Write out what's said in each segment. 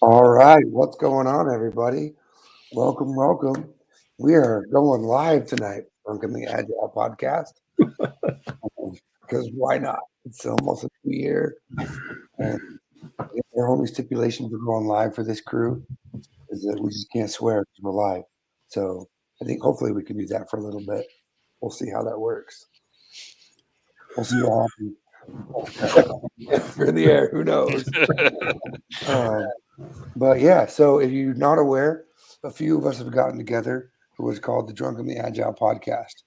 All right, what's going on, everybody? Welcome, welcome. We are going live tonight, Drunkenly Agile Podcast, because why not? It's almost a 2 year, and the only stipulation for going live for this crew is that we just can't swear because we're live. So I think hopefully we can do that for a little bit. We'll see how that works. We'll see what happens. For the air, who knows? But yeah, so if you're not aware, a few of us have gotten together for what's called the Drunkenly Agile Podcast.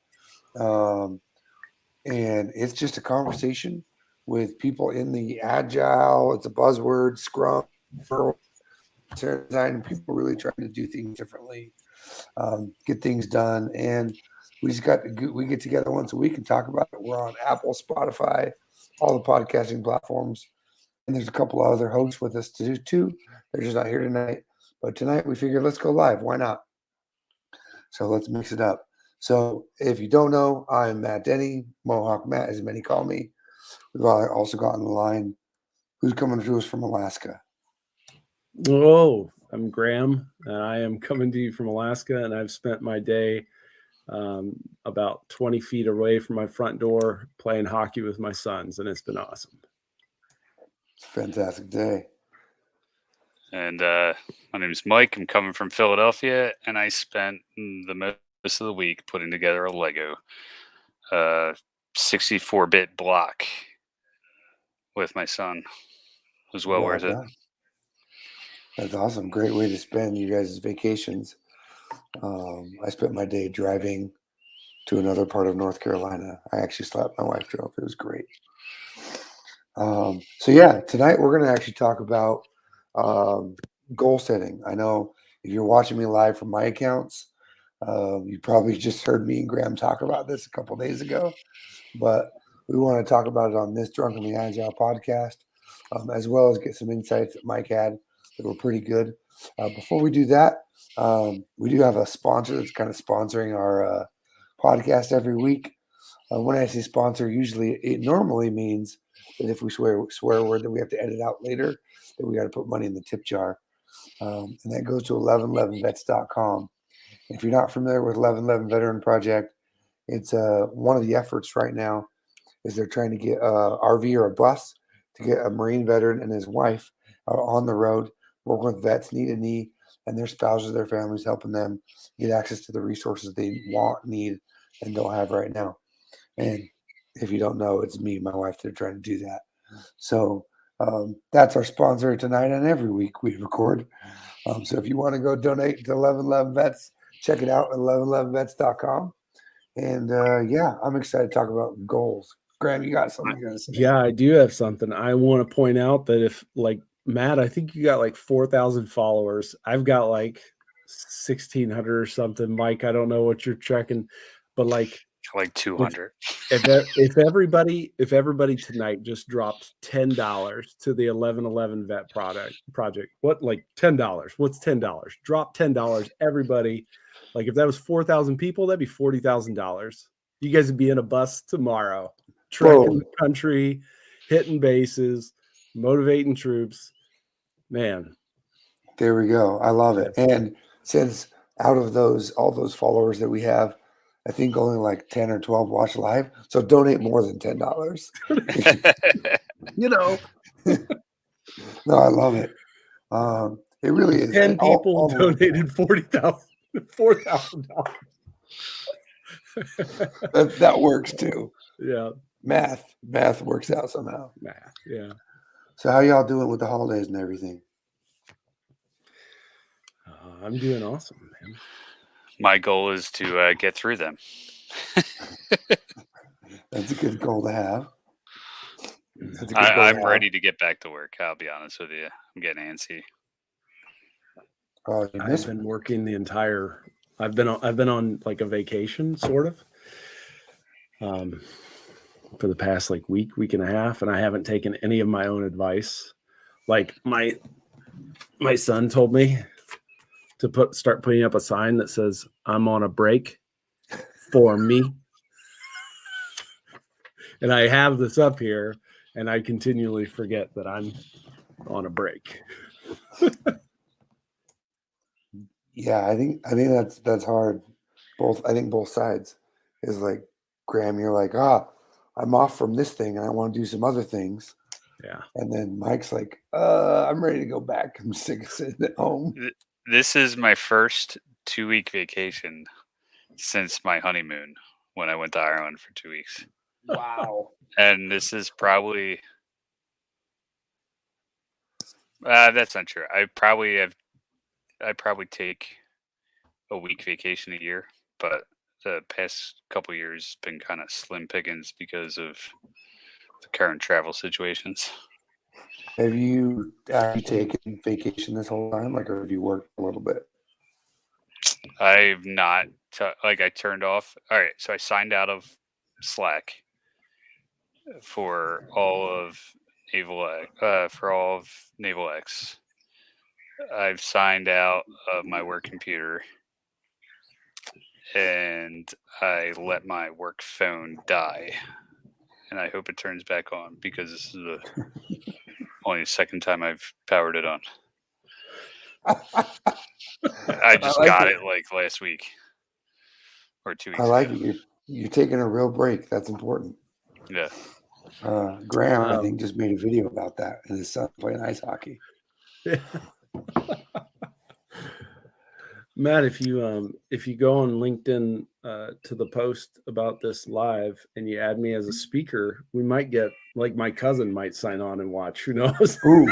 And it's just a conversation with people in the agile, it's a buzzword, scrum, design, and people really trying to do things differently, get things done. And we get together once a week and talk about it. We're on Apple, Spotify, all the podcasting platforms. And there's a couple of other hosts with us to do too. They're just not here tonight. But tonight we figured let's go live. Why not? So let's mix it up. So if you don't know, I'm Matt Denny, Mohawk Matt, as many call me. We've also got on the line who's coming to us from Alaska. Hello, I'm Graham, and I am coming to you from Alaska, and I've spent my day about 20 feet away from my front door playing hockey with my sons, and it's been awesome. It's a fantastic day. And my name is Mike. I'm coming from Philadelphia, and I spent the most of the week putting together a Lego 64-bit block with my son. It was well worth it. That's awesome. Great way to spend you guys' vacations. I spent my day driving to another part of North Carolina. I actually slapped my wife drove. It was great. So yeah, tonight we're going to actually talk about goal setting. I know if you're watching me live from my accounts, you probably just heard me and Graham talk about this a couple of days ago, but we want to talk about it on this Drunkenly Agile podcast, as well as get some insights that Mike had that were pretty good. Before we do that, we do have a sponsor that's kind of sponsoring our podcast every week. When I say sponsor, usually it normally means that if we swear a word that we have to edit out later, that we got to put money in the tip jar. And that goes to 1111vets.com. If you're not familiar with 1111 Veteran Project, it's one of the efforts right now is they're trying to get a RV or a bus to get a Marine veteran and his wife on the road, working with vets knee to knee and their spouses, their families, helping them get access to the resources they want, need, and don't have right now. And if you don't know, it's me and my wife that are trying to do that. So that's our sponsor tonight and every week we record. So if you want to go donate to 1111 Vets, check it out at 1111vets.com. And yeah, I'm excited to talk about goals. Graham, you got something you're going to say? Yeah, I do have something. I want to point out that if, like, Matt, I think you got like 4,000 followers. I've got like 1,600 or something. Mike, I don't know what you're checking, but like 200. If everybody tonight just dropped $10 to the 1111 Vet project, what, like $10? What's $10? Drop $10, everybody. Like if that was 4,000 people, that'd be $40,000. You guys would be in a bus tomorrow, trekking the country, hitting bases, motivating troops. Man, there we go. I love it. And since out of all those followers that we have, I think only like 10 or 12 watch live. So donate more than $10. You know. No, I love it. It really is. 10 people donated $4,000. That works too. Yeah. Math works out somehow. Math, yeah. So how y'all doing with the holidays and everything? I'm doing awesome, man. My goal is to get through them. That's a good goal to have. I'm ready to get back to work. I'll be honest with you. I'm getting antsy. Oh, I've been working the entire. I've been on like a vacation, sort of, for the past like week and a half, and I haven't taken any of my own advice. Like my son told me to start putting up a sign that says "I'm on a break for me," and I have this up here, and I continually forget that I'm on a break. Yeah, I think that's hard. I think both sides is like Graham. You're like, I'm off from this thing, and I want to do some other things. Yeah. And then Mike's like, I'm ready to go back. I'm sick of sitting at home. This is my first 2-week vacation since my honeymoon when I went to Ireland for 2 weeks. Wow. And this is probably that's not true. I probably take a week vacation a year, but the past couple years been kind of slim pickings because of the current travel situations. Have you taken vacation this whole time, or have you worked a little bit? I've not I turned off. All right, so I signed out of Slack for all of Naval X. I've signed out of my work computer, and I let my work phone die. And I hope it turns back on because this is only the second time I've powered it on. I just got it like last week or 2 weeks I like ago. it. You're taking a real break. That's important. Yeah. Graham, I think, just made a video about that, and his son playing ice hockey. Yeah. Matt, if you go on LinkedIn to the post about this live and you add me as a speaker, we might get, like, my cousin might sign on and watch. Who knows? Ooh,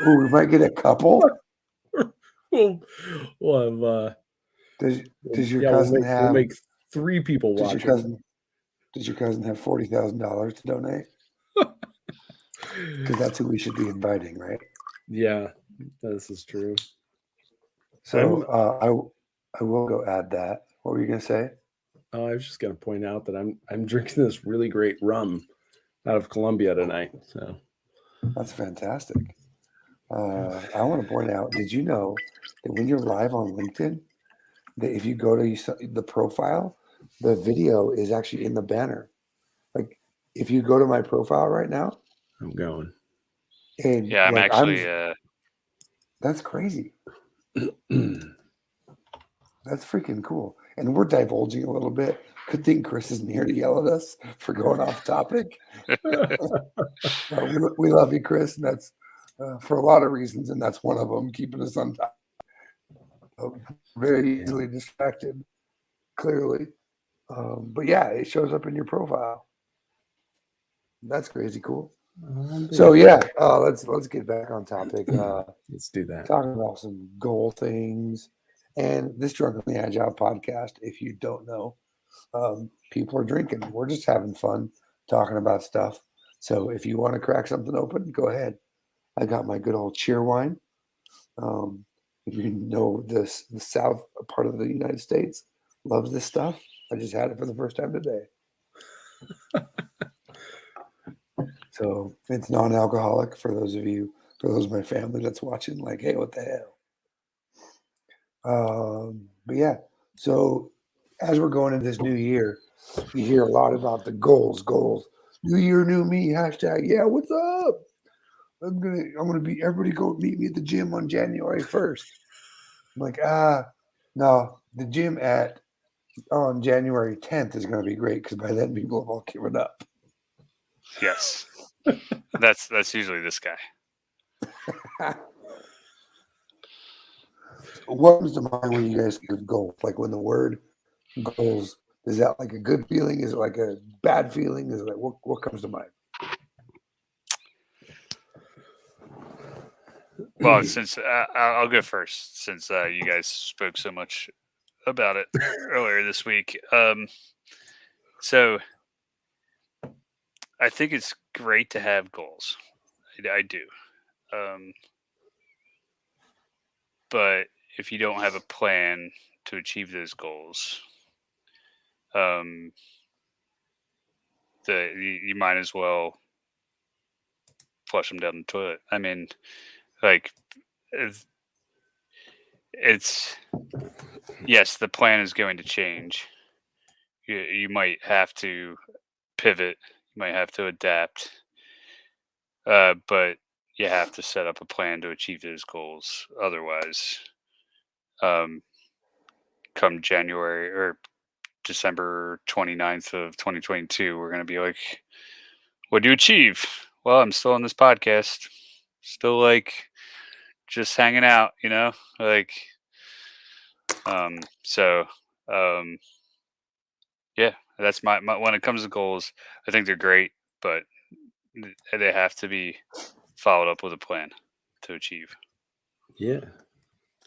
we might get a couple. We'll have. Does your cousin have? We'll make 3 people watch. Does your cousin have $40,000 to donate? Because that's who we should be inviting, right? Yeah, this is true. So I will go add that. What were you gonna say? Oh, I was just gonna point out that I'm drinking this really great rum out of Colombia tonight. So that's fantastic. I want to point out, did you know that when you're live on LinkedIn, that if you go to the profile, the video is actually in the banner. Like, if you go to my profile right now, I'm going. And yeah, I'm actually. That's crazy. That's freaking cool. And we're divulging a little bit. Good thing Chris isn't here to yell at us for going off topic. We love you, Chris, and that's for a lot of reasons, and that's one of them, keeping us on top. Very easily distracted, clearly. But yeah, it shows up in your profile. That's crazy cool. So yeah, let's get back on topic. Let's do that. Talking about some goal things. And this Drunkenly Agile podcast, if you don't know, people are drinking. We're just having fun talking about stuff. So if you want to crack something open, go ahead. I got my good old cheer wine. If you know the south part of the United States loves this stuff. I just had it for the first time today. So it's non-alcoholic for those of my family that's watching, like, hey, what the hell? But yeah, so as we're going into this new year, you hear a lot about the goals. New year, new me, hashtag, yeah, what's up? I'm gonna be, everybody go meet me at the gym on January 1st. I'm like, no, the gym on January 10th is gonna be great because by then people have all given up. Yes. That's usually this guy. What comes to mind when you guys think of goals? Like, when the word goals, is that like a good feeling? Is it like a bad feeling? Is it like, what comes to mind? Well, since I'll go first, since you guys spoke so much about it earlier this week. So I think it's great to have goals. I do. But if you don't have a plan to achieve those goals, you might as well flush them down the toilet. I mean, like, it's yes, the plan is going to change. You might have to pivot. You might have to adapt. But you have to set up a plan to achieve those goals. Otherwise, come January or December 29th of 2022, we're going to be like, what do you achieve? Well, I'm still on this podcast, still like just hanging out, like, so, yeah, that's my, when it comes to goals, I think they're great, but they have to be followed up with a plan to achieve. Yeah.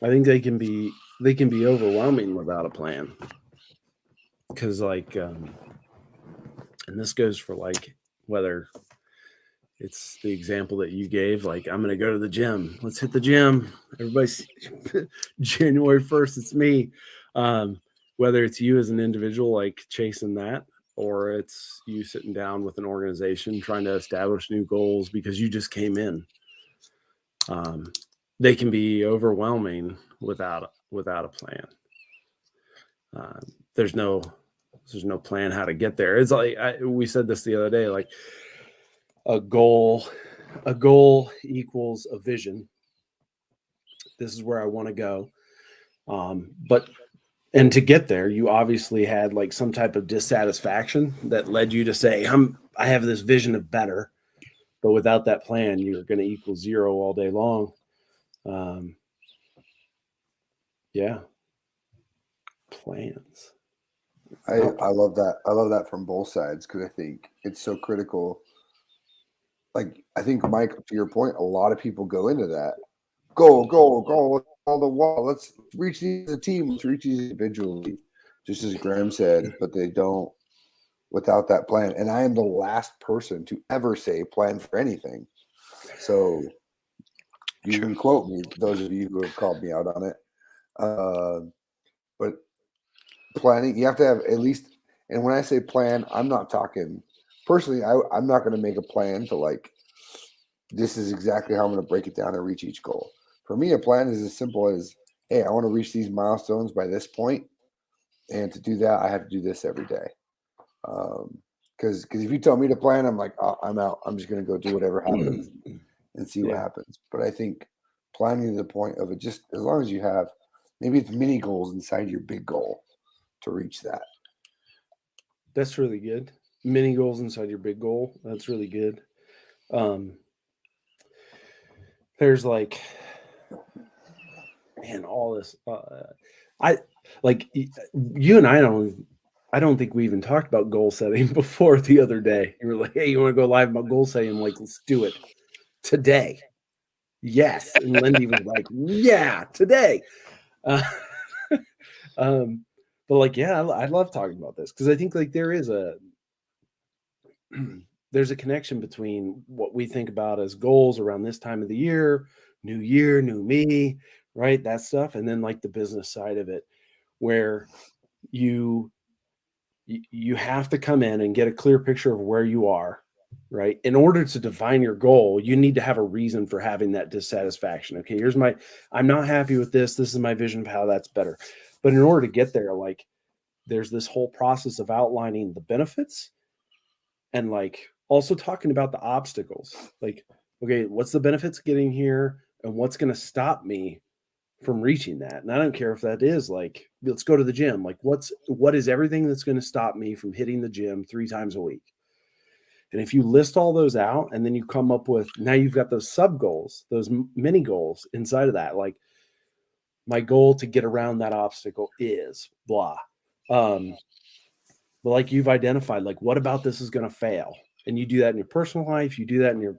I think they can be overwhelming without a plan. Because like, and this goes for like whether it's the example that you gave, like I'm gonna go to the gym. Let's hit the gym. Everybody's January 1st, it's me. Whether it's you as an individual, like chasing that, or it's you sitting down with an organization trying to establish new goals because you just came in. They can be overwhelming without a plan. There's no plan how to get there. It's like we said this the other day, like a goal equals a vision. This is where I want to go. And to get there, you obviously had like some type of dissatisfaction that led you to say, I have this vision of better, but without that plan, you're going to equal zero all day long. Yeah. Plans. I love that. I love that from both sides because I think it's so critical. Like, I think, Mike, to your point, a lot of people go into that. Go, all the wall. Let's reach these as a team. Let's reach these individually, just as Graham said, but they don't without that plan. And I am the last person to ever say plan for anything. So you can quote me, those of you who have called me out on it. But planning, you have to have at least, and when I say plan, I'm not talking personally, I'm not going to make a plan to like, this is exactly how I'm going to break it down and reach each goal. For me, a plan is as simple as, hey, I want to reach these milestones by this point, and to do that, I have to do this every day. Because if you tell me to plan, I'm like, oh, I'm out. I'm just going to go do whatever happens and see what happens. But I think planning to the point of it, just as long as you have, maybe it's mini goals inside your big goal to reach that. That's really good. Mini goals inside your big goal. That's really good. There's like, man, all this. I like you and I don't think we even talked about goal setting before the other day. You were like, hey, you want to go live about goal setting? I'm like, let's do it today. Yes. And Lindy was like, yeah, today. But like, yeah, I love talking about this because I think like there's a connection between what we think about as goals around this time of the year, new me, right? That stuff. And then like the business side of it, where you have to come in and get a clear picture of where you are, right? In order to define your goal, you need to have a reason for having that dissatisfaction. Okay, I'm not happy with this. This is my vision of how that's better. But in order to get there, like there's this whole process of outlining the benefits and like also talking about the obstacles. Like, okay, what's the benefits of getting here and what's going to stop me from reaching that? And I don't care if that is like, let's go to the gym. Like what is everything that's going to stop me from hitting the gym 3 times a week? And if you list all those out and then you come up with, now you've got those sub goals, those mini goals inside of that. Like my goal to get around that obstacle is blah. But like you've identified, like what about this is going to fail? And you do that in your personal life. You do that in your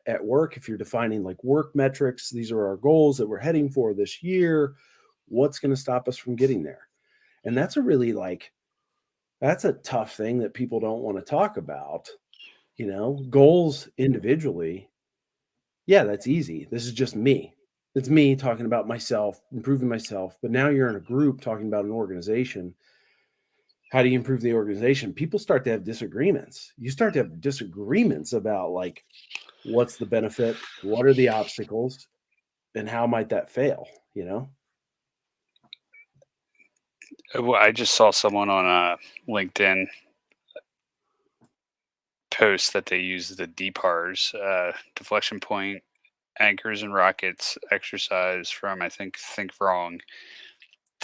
at work. If you're defining like work metrics, these are our goals that we're heading for this year. What's going to stop us from getting there? And that's that's a tough thing that people don't want to talk about. Goals individually. Yeah, that's easy. This is just me. It's me talking about myself, improving myself. But now you're in a group talking about an organization. How do you improve the organization? People start to have disagreements. You start to have disagreements about like, what's the benefit? What are the obstacles? And how might that fail? Well, I just saw someone on a LinkedIn post that they use the DPARS, deflection point, anchors and rockets exercise from, I think Wrong,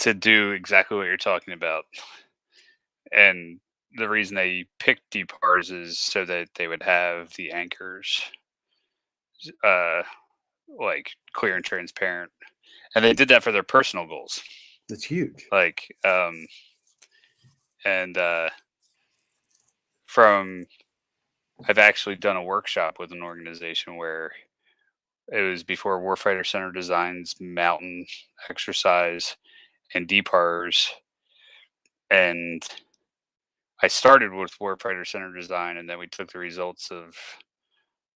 to do exactly what you're talking about. And the reason they picked DPARs is so that they would have the anchors like clear and transparent. And they did that for their personal goals. That's huge. Like and from I've actually done a workshop with an organization where it was before Warfighter Center Designs, mountain exercise, and DPARs. And I started with Warfighter Center Design, and then we took the results of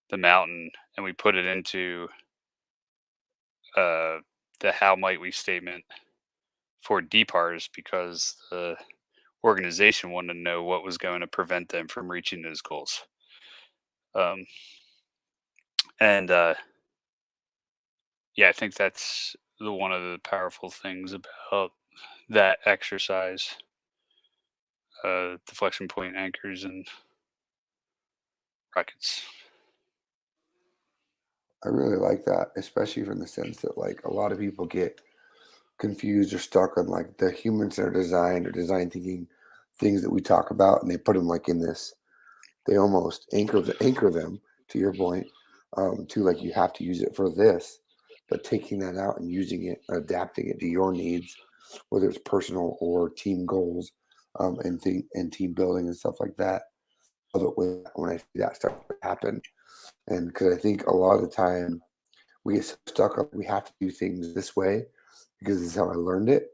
the mountain and we put it into the how might we statement for DPARs, because the organization wanted to know what was going to prevent them from reaching those goals. And yeah, I think that's one of the powerful things about that exercise, deflection point anchors and rockets. I really like that, especially from the sense that like a lot of people get confused or stuck on like the human-centered design or design thinking things that we talk about, and they put them like in this. They almost anchor them, to your point, to like you have to use it for this, but taking that out and using it, adapting it to your needs, whether it's personal or team goals, and team building and stuff like that. I love it when I see that start to happen, and because I think a lot of the time we get stuck up, we have to do things this way because this is how I learned it.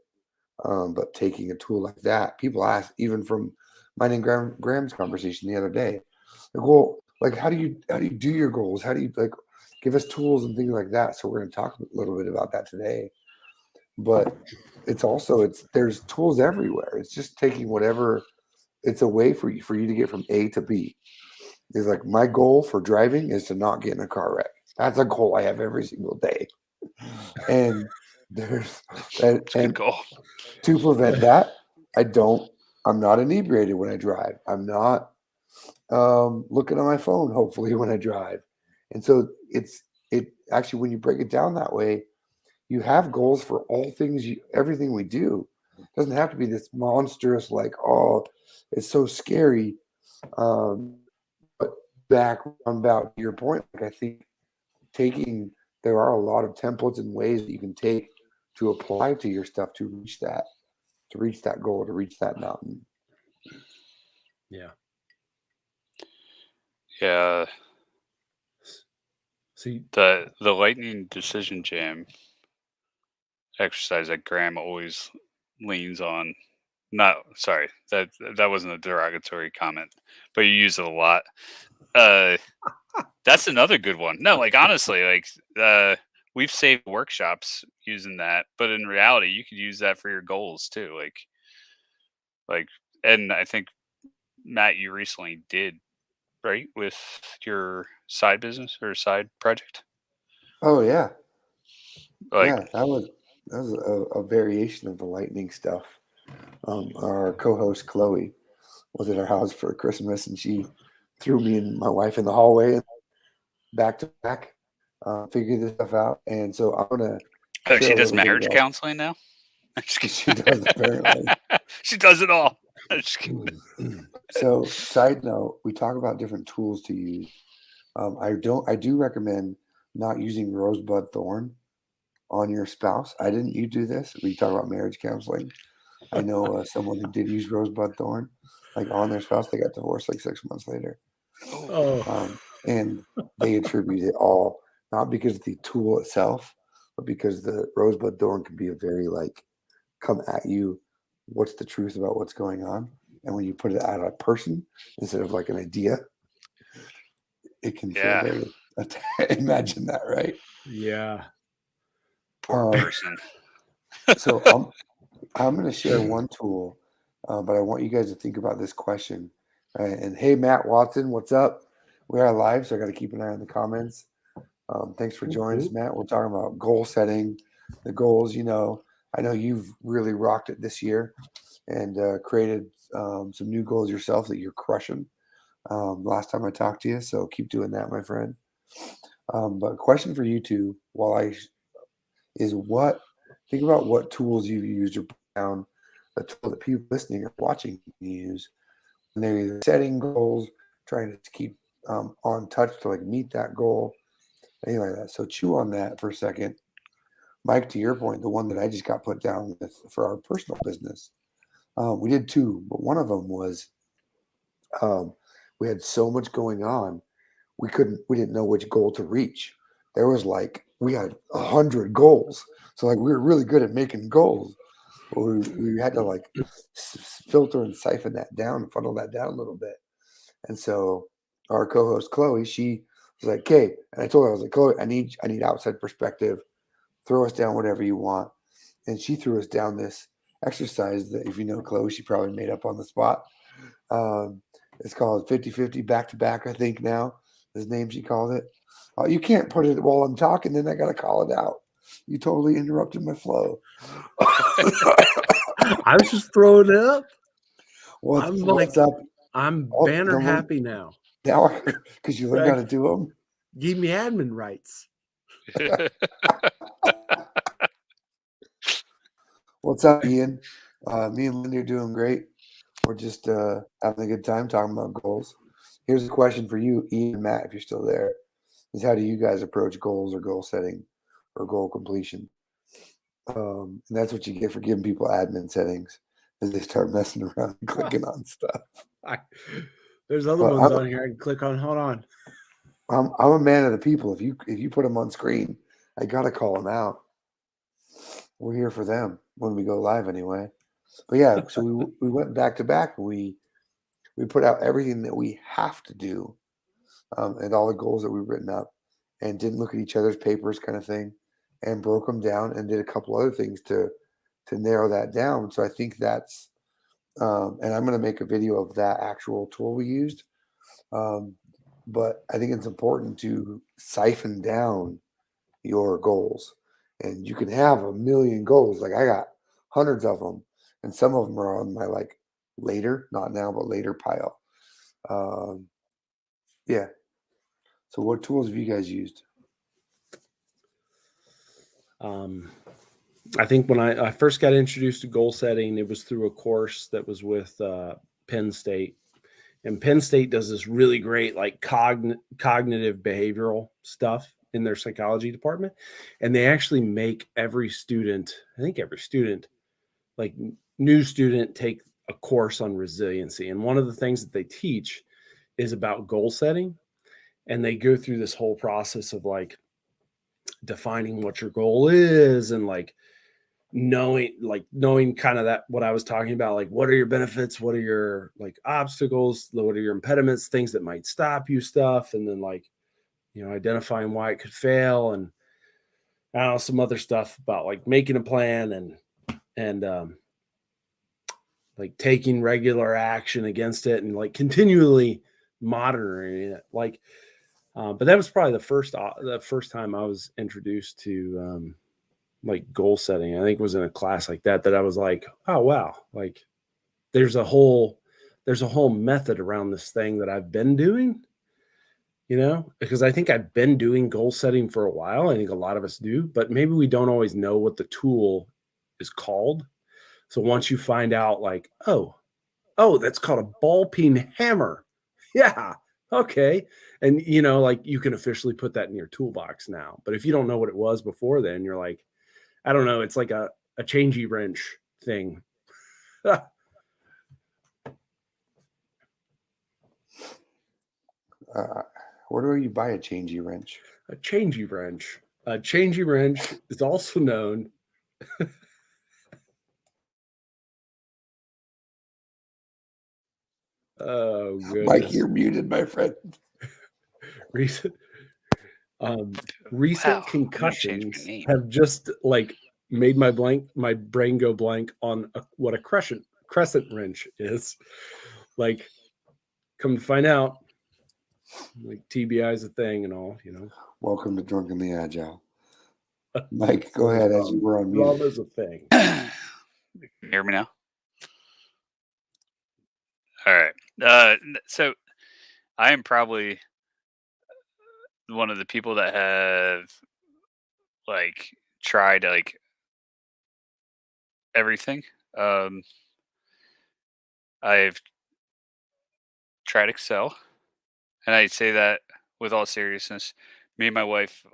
But taking a tool like that, people ask, even from mine and Graham's conversation the other day, like, well, like how do you do your goals? How do you like give us tools and things like that? So we're going to talk a little bit about that today. But there's tools everywhere. It's just taking whatever. It's a way for you to get from A to B. It's like my goal for driving is to not get in a car wreck. That's a goal I have every single day. And there's that, and Goal. to prevent that, I'm not inebriated when I drive. I'm not looking at my phone, hopefully, when I drive. And so it actually, when you break it down that way, you have goals for all things, everything we do. It doesn't have to be this monstrous, like, oh, it's so scary. But back about your point, like I think there are a lot of templates and ways that you can take to apply to your stuff to reach that goal, to reach that mountain. Yeah. Yeah. See, The lightning decision jam exercise that Graham always leans on. Sorry, that wasn't a derogatory comment, but you use it a lot. That's another good one. No, like honestly, like we've saved workshops using that, but in reality, you could use that for your goals too. Like, and I think Matt, you recently did, right, with your side business or side project. Oh yeah, Like, yeah. That was a variation of the lightning stuff. Our co-host Chloe was at our house for Christmas, and she threw me and my wife in the hallway, and back to back, figure this stuff out. And so I'm gonna. oh, share she a does little bit marriage about- counseling now. I'm just kidding. She does, apparently. She does it all. I'm just kidding. So, side note, we talk about different tools to use. I do recommend not using rosebud thorn on your spouse. You do this? We talk about marriage counseling. I know someone who did use rosebud thorn, like on their spouse. They got divorced like 6 months later. oh, And they attribute it all, not because of the tool itself, but because the rosebud thorn can be a very like, come at you, what's the truth about what's going on? And when you put it out of a person instead of like an idea, it can feel Yeah. very, imagine that, right? yeah. Poor person. So I'm going to share one tool, but I want you guys to think about this question. And hey, Matt Watson, what's up? We are live, so I got to keep an eye on the comments. Thanks for joining us, Matt. We're talking about goal setting, the goals. I know you've really rocked it this year and created some new goals yourself that you're crushing. Last time I talked to you, so keep doing that, my friend. But a question for you two, think about what tools you've used or down a tool that people listening or watching can use when they're either setting goals, trying to keep on touch to like meet that goal, anything like that. So chew on that for a second. Mike, to your point, the one that I just got put down with for our personal business, we did two, but one of them was we had so much going on, we didn't know which goal to reach. There was like, we had 100 goals. So like, we were really good at making goals. But we had to like filter and siphon that down, funnel that down a little bit. And so our co-host Chloe, she was like, "Okay," and I told her, I was like, "Chloe, I need outside perspective. Throw us down whatever you want." And she threw us down this exercise that, if you know Chloe, she probably made up on the spot. It's called 50-50 back-to-back, I think now. His name, she called it. You can't put it while I'm talking, then I got to call it out. You totally interrupted my flow. I was just throwing it up. What's up? I'm banner happy now. Now, because you learned how to do them? Give me admin rights. What's up, Ian? Me and Lindy are doing great. We're just having a good time talking about goals. Here's a question for you, Ian and Matt, if you're still there, is how do you guys approach goals or goal setting or goal completion? And that's what you get for giving people admin settings, is they start messing around and clicking on stuff. There's other ones on here I can click on. Hold on. I'm a man of the people. If you put them on screen, I got to call them out. We're here for them when we go live anyway. But yeah, so we went back to back. We put out everything that we have to do, and all the goals that we've written up, and didn't look at each other's papers, kind of thing, and broke them down and did a couple other things to narrow that down. So I think that's, and I'm going to make a video of that actual tool we used. But I think it's important to siphon down your goals, and you can have a million goals. Like I got hundreds of them, and some of them are on my like later, not now, but later pile. Yeah. So what tools have you guys used? I think when I first got introduced to goal setting, it was through a course that was with Penn State. And Penn State does this really great like cognitive behavioral stuff in their psychology department. And they actually make every student, like new student, take a course on resiliency. And one of the things that they teach is about goal setting. And they go through this whole process of like defining what your goal is and like knowing kind of that, what I was talking about, like what are your benefits, what are your like obstacles, what are your impediments, things that might stop you stuff, and then like, you know, identifying why it could fail, and I don't know, some other stuff about like making a plan and like taking regular action against it and like continually monitoring it, like but that was probably the first time I was introduced to like goal setting. I think it was in a class like that I was like, oh wow, like there's a whole method around this thing that I've been doing, you know, because I think I've been doing goal setting for a while. I think a lot of us do, but maybe we don't always know what the tool is called. So once you find out like, oh, that's called a ball peen hammer. Yeah. Okay. And you know, like you can officially put that in your toolbox now. But if you don't know what it was before then, you're like, I don't know. It's like a changey wrench thing. Where do you buy a changey wrench? A changey wrench. A changey wrench is also known. Oh, goodness. Mike, you're muted, my friend. Recent Wow, concussions have just like made my brain go blank on what a crescent wrench is. Like, come to find out, like TBI is a thing and all, you know. Welcome to Drunkenly Agile. Mike, go ahead as you were on mute. Love is a thing. You hear me now? All right. So I am probably one of the people that have like tried like everything I've tried Excel, and I say that with all seriousness. Me and my wife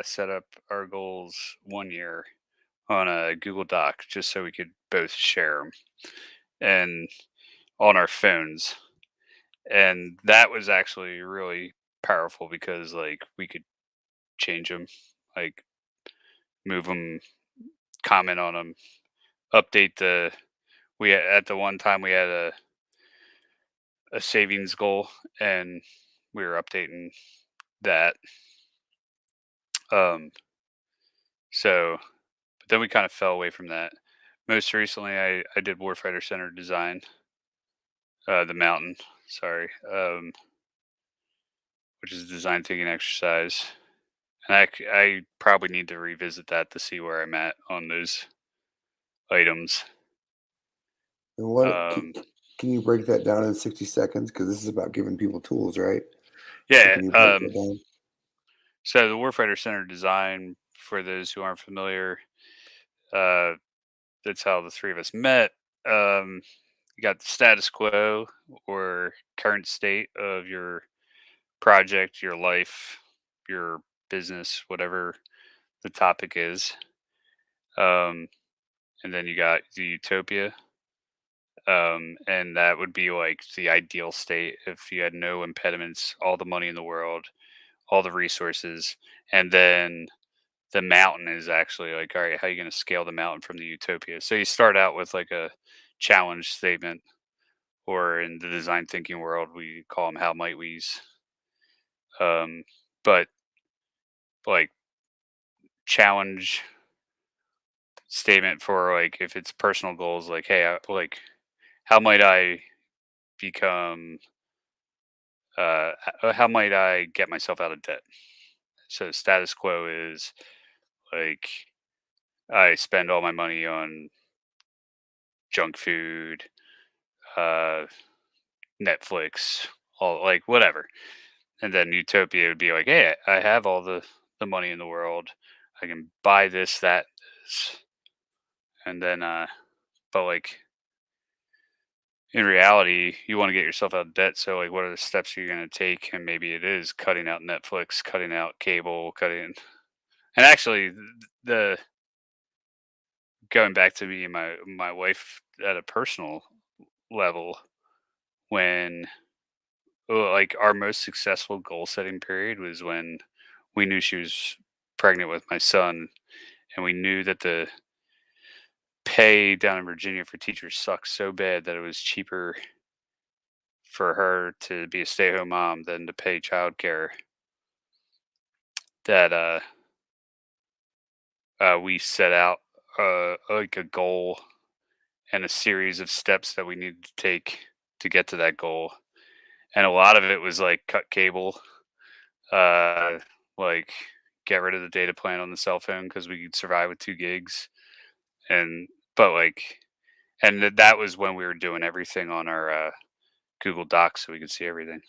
set up our goals 1 year on a Google Doc just so we could both share them and on our phones. And that was actually really powerful because like we could change them, like move them, comment on them, update the. At the one time we had a savings goal and we were updating that. Um, so, but then we kind of fell away from that. Most recently, I did Warfighter Center design, the mountain, sorry, which is a design thinking exercise. And I probably need to revisit that to see where I'm at on those items. And what Um, can you break that down in 60 seconds? Because this is about giving people tools, right? So yeah. can you break that down? So the Warfighter Center design, for those who aren't familiar, uh, that's how the three of us met. You got the status quo or current state of your project, your life, your business, whatever the topic is. And then you got the utopia. And that would be like the ideal state if you had no impediments, all the money in the world, all the resources. And then the mountain is actually like, all right, how are you going to scale the mountain from the utopia? So you start out with like a challenge statement, or in the design thinking world, we call them how might we's. But like challenge statement for like if it's personal goals, like hey, like how might I become? How might I get myself out of debt? So status quo is like I spend all my money on junk food, uh, Netflix, all like whatever. And then utopia would be like, hey, I have all the money in the world. I can buy this, that, this. And then but like in reality, you want to get yourself out of debt. So like what are the steps you're gonna take? And maybe it is cutting out Netflix, cutting out cable, cutting and actually the going back to me and my wife at a personal level, when like our most successful goal setting period was when we knew she was pregnant with my son, and we knew that the pay down in Virginia for teachers sucks so bad that it was cheaper for her to be a stay-at-home mom than to pay childcare. That we set out like a goal and a series of steps that we needed to take to get to that goal. And a lot of it was like cut cable, uh, like get rid of the data plan on the cell phone because we could survive with 2 gigs. And but like, and that was when we were doing everything on our Google Docs so we could see everything.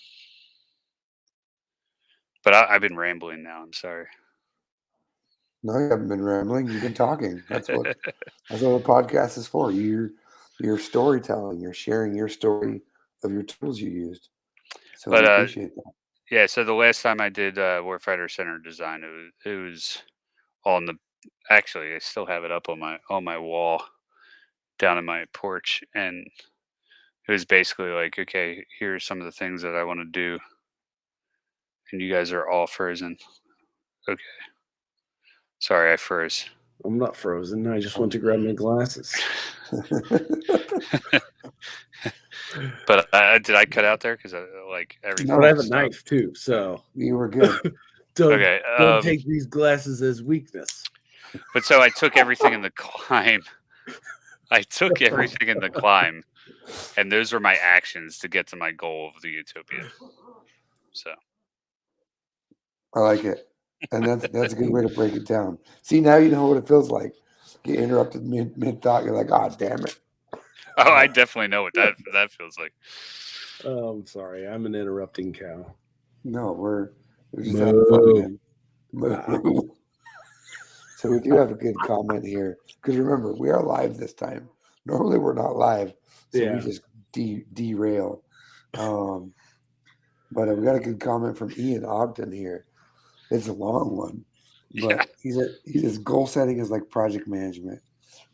But I've been rambling now. I'm sorry. No, you haven't been rambling. You've been talking. That's what the podcast is for. You're storytelling. You're sharing your story of your tools you used. So we But appreciate that. yeah. So the last time I did Warfighter Center design, it was on the. Actually, I still have it up on my wall down in my porch, and it was basically like, okay, here's some of the things that I want to do, and you guys are all frozen. Okay, sorry, I froze. I'm not frozen. I just went to grab my glasses. But did I cut out there? Because like everything. But I have a stopped. knife too, so You were good. Okay. Don't take these glasses as weakness. But so I took everything in the climb. I took everything in the climb, and those were my actions to get to my goal of the utopia. So I like it. And that's a good way to break it down. See, now you know what it feels like. Get interrupted mid thought. You're like, oh, damn it. oh, I definitely know what that feels like. Oh, I'm sorry. I'm an interrupting cow. No, we're just having fun, man. So we do have a good comment here. Because remember, we are live this time. Normally we're not live, so we Yeah. just derail. But we got a good comment from Ian Ogden here. It's a long one, but he says goal setting is like project management,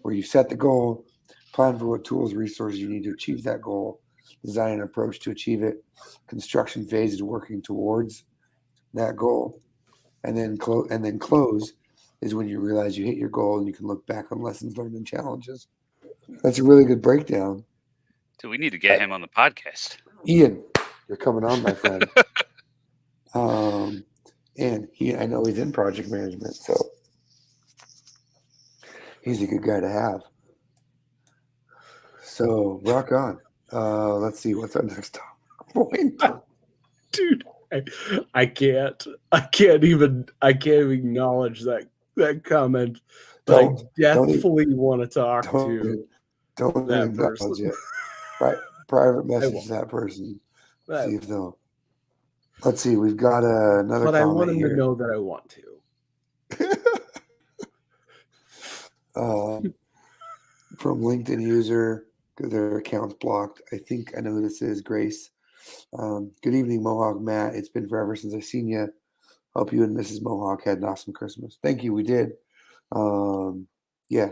where you set the goal, plan for what tools, resources you need to achieve that goal, design an approach to achieve it. Construction phase is working towards that goal, and then close is when you realize you hit your goal and you can look back on lessons learned and challenges. That's a really good breakdown. Do we need to get him on the podcast? Ian, you're coming on, my friend. And I know he's in project management, so he's a good guy to have. So rock on. Let's see what's our next point. Dude, I can't even acknowledge that comment. But I definitely want to talk to don't that acknowledge person. it. Right, private message to that person. See if they'll. Let's see. We've got another. But I want him here. to know that I want to. From LinkedIn user, their account's blocked. I think I know who this is. Grace. Good evening, Mohawk Matt. It's been forever since I've seen you. Hope you and Mrs. Mohawk had an awesome Christmas. Thank you. We did. Yeah,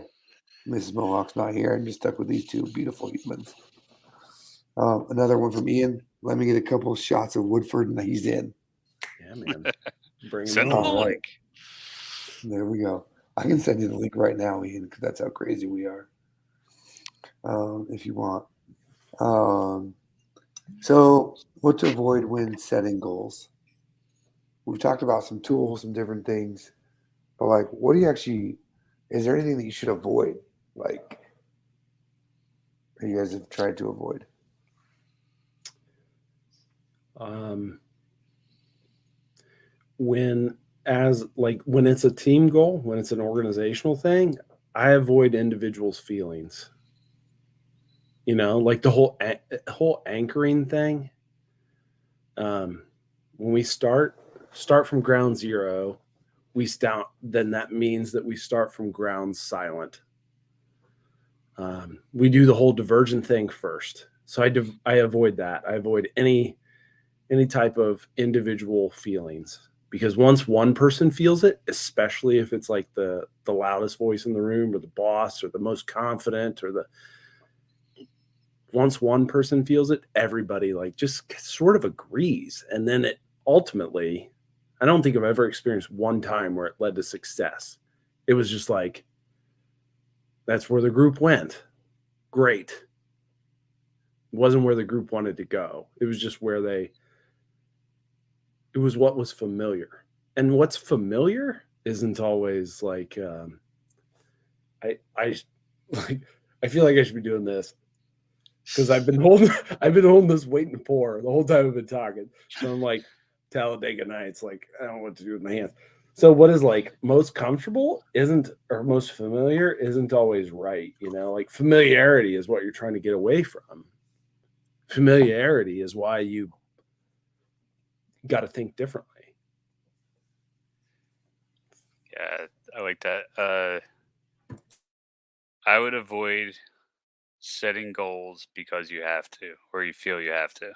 Mrs. Mohawk's not here. I'm just stuck with these two beautiful humans. Another one from Ian. Let me get a couple of shots of Woodford, and he's in. Yeah, man. Send him the link. There we go. I can send you the link right now, Ian, because that's how crazy we are. If you want. So what to avoid when setting goals? We've talked about some tools, some different things, but like, what do you actually? Is there anything that you should avoid? Like, that you guys have tried to avoid? When it's a team goal, when it's an organizational thing, I avoid individuals' feelings. You know, like the whole anchoring thing. When we start from ground zero, then that means that we start from ground silent. We do the whole divergent thing first. So I avoid that. I avoid any type of individual feelings, because once one person feels it, especially if it's like the loudest voice in the room or the boss or the most confident once one person feels it, everybody like just sort of agrees. And then it ultimately, I don't think I've ever experienced one time where it led to success. It was just like, that's where the group went. Great. It wasn't where the group wanted to go. It was just it was what was familiar. And what's familiar isn't always like, I feel like I should be doing this, because I've been holding this waiting to pour the whole time I've been talking. So I'm like, Talladega Nights, like, I don't know what to do with my hands. So what is like most comfortable or most familiar isn't always right. You know, like familiarity is what you're trying to get away from. Familiarity is why you got to think differently. Yeah, I like that. I would avoid setting goals because you have to, or you feel you have to,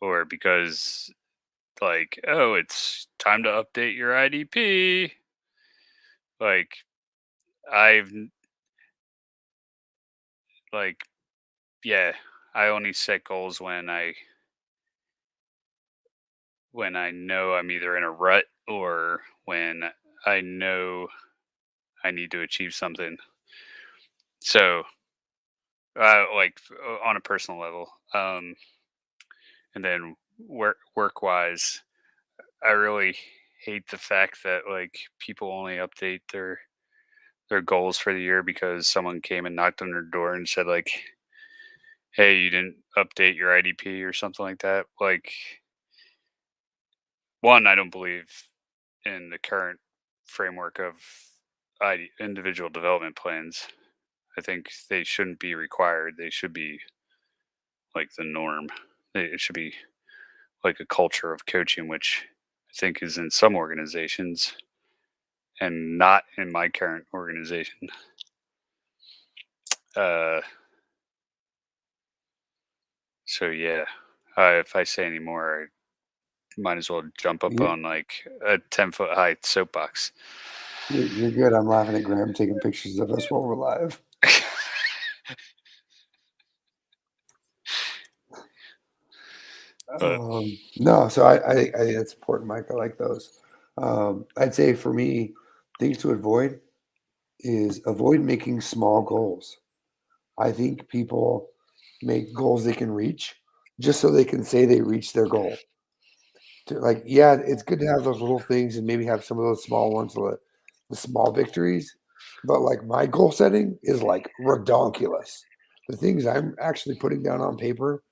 or because like, oh, it's time to update your IDP. Like, I only set goals when I know I'm either in a rut or when I know I need to achieve something. So, like on a personal level, and then work wise, I really hate the fact that like people only update their goals for the year because someone came and knocked on their door and said like, "Hey, you didn't update your IDP" or something like that. Like, one, I don't believe in the current framework of individual development plans. I think they shouldn't be required. They should be like the norm. It should be like a culture of coaching, which I think is in some organizations and not in my current organization. So yeah, if I say any more, I might as well jump up You, on like a 10-foot high soapbox. you're good. I'm laughing at Graham taking pictures of us while we're live. But No, so I think that's important, Mike. I like those. I'd say for me, things to avoid is avoid making small goals. I think people make goals they can reach just so they can say they reached their goal. Like, yeah, it's good to have those little things and maybe have some of those small ones, the small victories. But like my goal setting is like redonkulous. The things I'm actually putting down on paper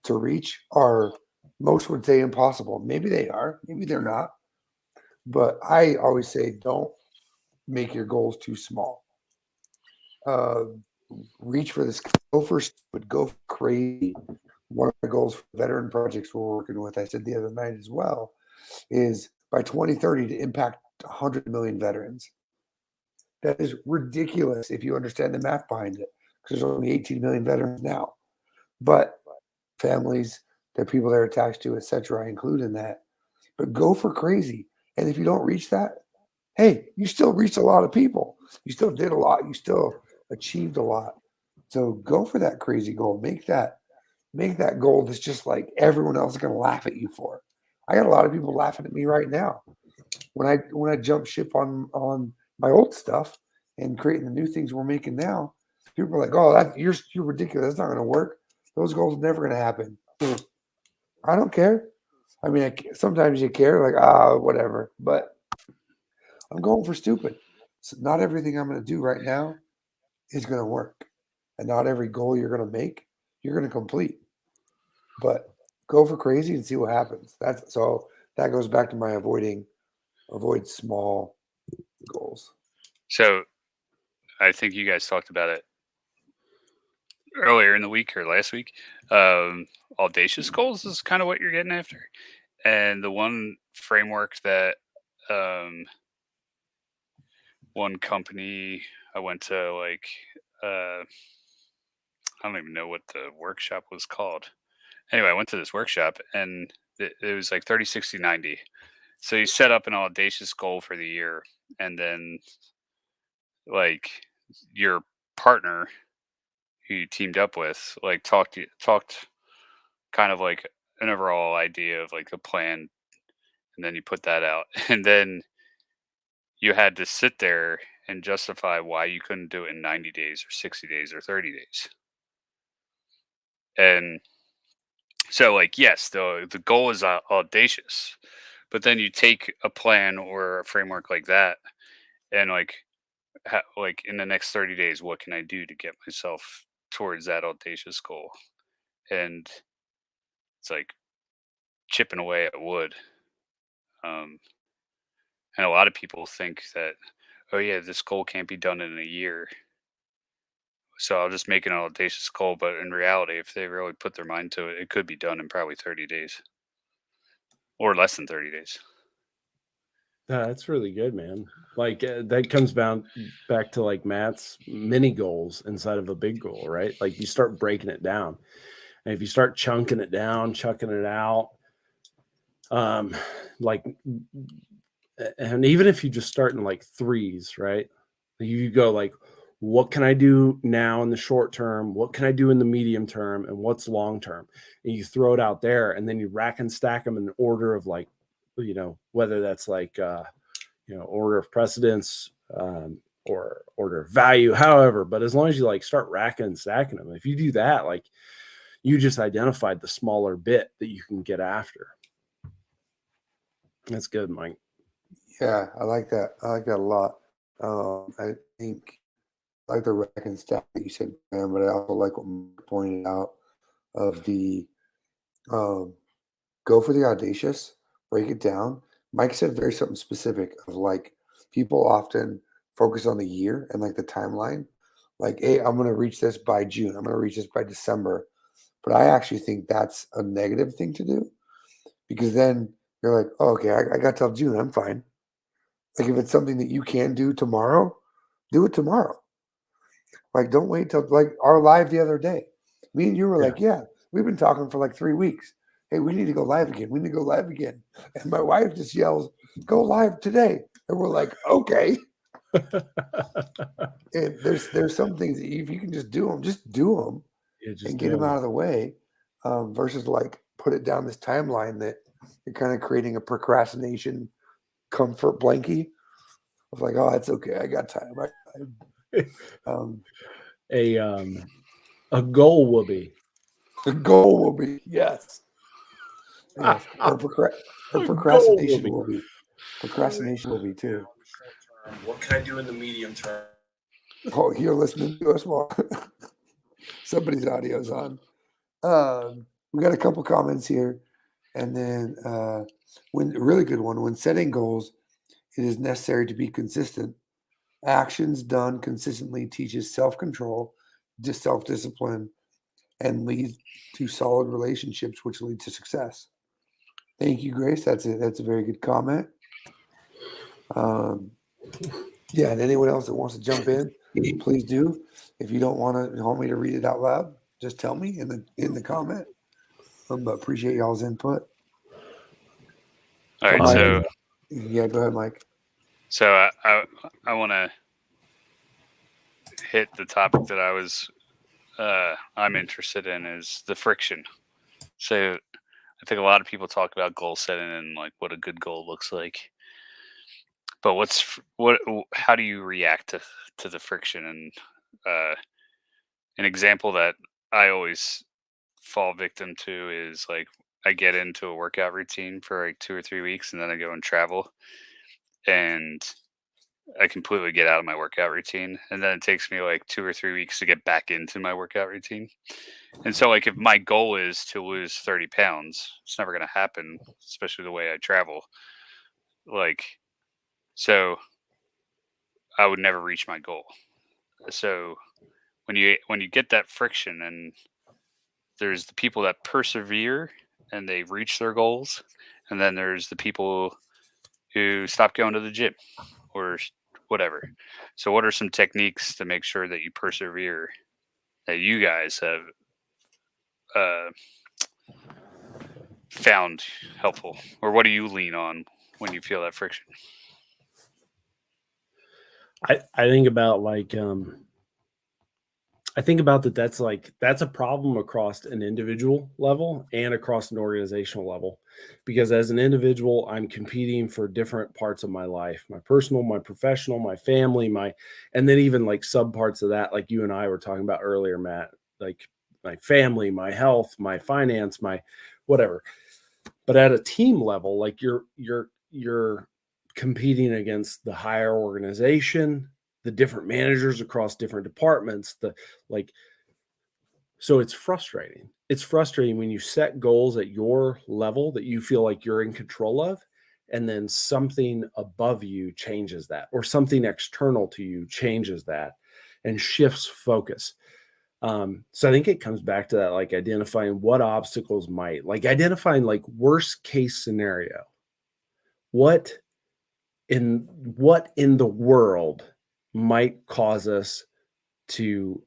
to reach are most would say impossible. Maybe they are, maybe they're not. But I always say don't make your goals too small. Uh, reach for this, go for stupid, go for crazy. One of the goals for veteran projects we're working with, I said the other night as well, is by 2030 to impact 100 million veterans. That is ridiculous if you understand the math behind it, because there's only 18 million veterans now. But families, the people they're attached to, etc., I include in that. But go for crazy. And if you don't reach that, hey, you still reached a lot of people. You still did a lot. You still achieved a lot. So go for that crazy goal. Make that goal that's just like everyone else is going to laugh at you for. I got a lot of people laughing at me right now when I jump ship on my old stuff and creating the new things we're making now. People are like, "Oh, you're ridiculous. That's not going to work. Those goals are never going to happen." I don't care. I mean, sometimes you care, like whatever. But I'm going for stupid. So not everything I'm going to do right now is going to work, and not every goal you're going to make you're going to complete. But go for crazy and see what happens. That goes back to my avoid small goals. so I think you guys talked about it earlier in the week or last week. Audacious goals is kind of what you're getting after, and the one framework that one company I went to, like, I don't even know what the workshop was called. Anyway, I went to this workshop and it was like 30, 60, 90. So you set up an audacious goal for the year, and then like your partner who you teamed up with, like talked kind of like an overall idea of like the plan, and then you put that out. And then you had to sit there and justify why you couldn't do it in 90 days or 60 days or 30 days. And so, like, yes, the goal is audacious, but then you take a plan or a framework like that, and like, like in the next 30 days, what can I do to get myself towards that audacious goal? And it's like chipping away at wood. Um, and a lot of people think that, oh yeah, this goal can't be done in a year, so I'll just make an audacious goal. But in reality, if they really put their mind to it, it could be done in probably 30 days or less than 30 days. That's really good, man. Like that comes back to like Matt's mini goals inside of a big goal, right? Like you start breaking it down. And if you start chunking it down, chucking it out, like, and even if you just start in like threes, right? You go like, what can I do now in the short term? What can I do in the medium term? And what's long term? And you throw it out there, and then you rack and stack them in order of like, whether that's like, order of precedence, or order of value, however. But as long as you like start racking and stacking them, if you do that, like you just identified the smaller bit that you can get after. That's good, Mike. Yeah, I like that. I like that a lot. I think I like the rack and stack that you said, man, but I also like what Mike pointed out of the um, go for the audacious, break it down. Mike said very something specific of like people often focus on the year and like the timeline. Like, hey, I'm going to reach this by June. I'm going to reach this by December. But I actually think that's a negative thing to do because then you're like, oh, okay, I got till June. I'm fine. Like if it's something that you can do tomorrow, do it tomorrow. Like, don't wait till like our live the other day. Me and you were like, yeah, we've been talking for like 3 weeks. Hey, we need to go live again. We need to go live again. And my wife just yells, go live today. And we're like, okay. And there's some things that if you can just do them and get them out of the way, versus like put it down this timeline that you're kind of creating a procrastination comfort blankie of like, oh, that's okay. I got time. A goal will be. The goal will be, yes. Or procrastination will be. Procrastination will be too. What can I do in the medium term? Oh, you're listening to us more. Somebody's audio's on. We got a couple comments here. And then a really good one. When setting goals, it is necessary to be consistent. Actions done consistently teaches self-control, self-discipline, and leads to solid relationships, which lead to success. Thank you, Grace. That's a very good comment. Yeah, and anyone else that wants to jump in, please do. If you don't want me to read it out loud, just tell me in the comment. But appreciate y'all's input. All right, Mike, yeah, go ahead, Mike. So I want to hit the topic that I'm interested in is the friction. So I think a lot of people talk about goal setting and like what a good goal looks like. But how do you react to the friction? And an example that I always fall victim to is like I get into a workout routine for like 2 or 3 weeks and then I go and travel and I completely get out of my workout routine. And then it takes me like 2 or 3 weeks to get back into my workout routine. And so like if my goal is to lose 30 pounds, it's never going to happen, especially the way I travel. Like, so I would never reach my goal. So when you get that friction, and there's the people that persevere and they reach their goals, and then there's the people who stop going to the gym or whatever. So what are some techniques to make sure that you persevere that you guys have found helpful, or what do you lean on when you feel that friction? I think about that's a problem across an individual level and across an organizational level, because as an individual, I'm competing for different parts of my life, my personal, my professional, my family, and then even like sub parts of that, like you and I were talking about earlier, Matt, like my family, my health, my finance, my whatever. But at a team level, like you're competing against the higher organization, the different managers across different departments, so it's frustrating. It's frustrating when you set goals at your level that you feel like you're in control of, and then something above you changes that, or something external to you changes that and shifts focus. So I think it comes back to that, like identifying what obstacles identifying like worst case scenario. What in the world might cause us to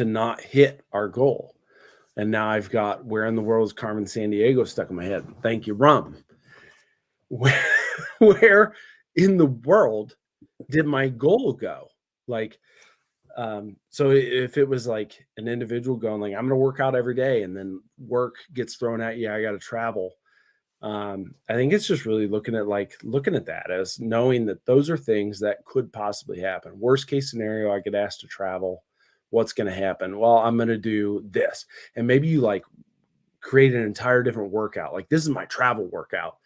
not hit our goal? And now I've got where in the world is Carmen Sandiego stuck in my head. Thank you, Rum. Where in the world did my goal go? Like, so if it was like an individual going like, I'm going to work out every day, and then work gets thrown at you, I got to travel. I think it's just really looking at that as knowing that those are things that could possibly happen. Worst case scenario, I get asked to travel. What's going to happen? Well, I'm going to do this. And maybe you like create an entire different workout. Like, this is my travel workout.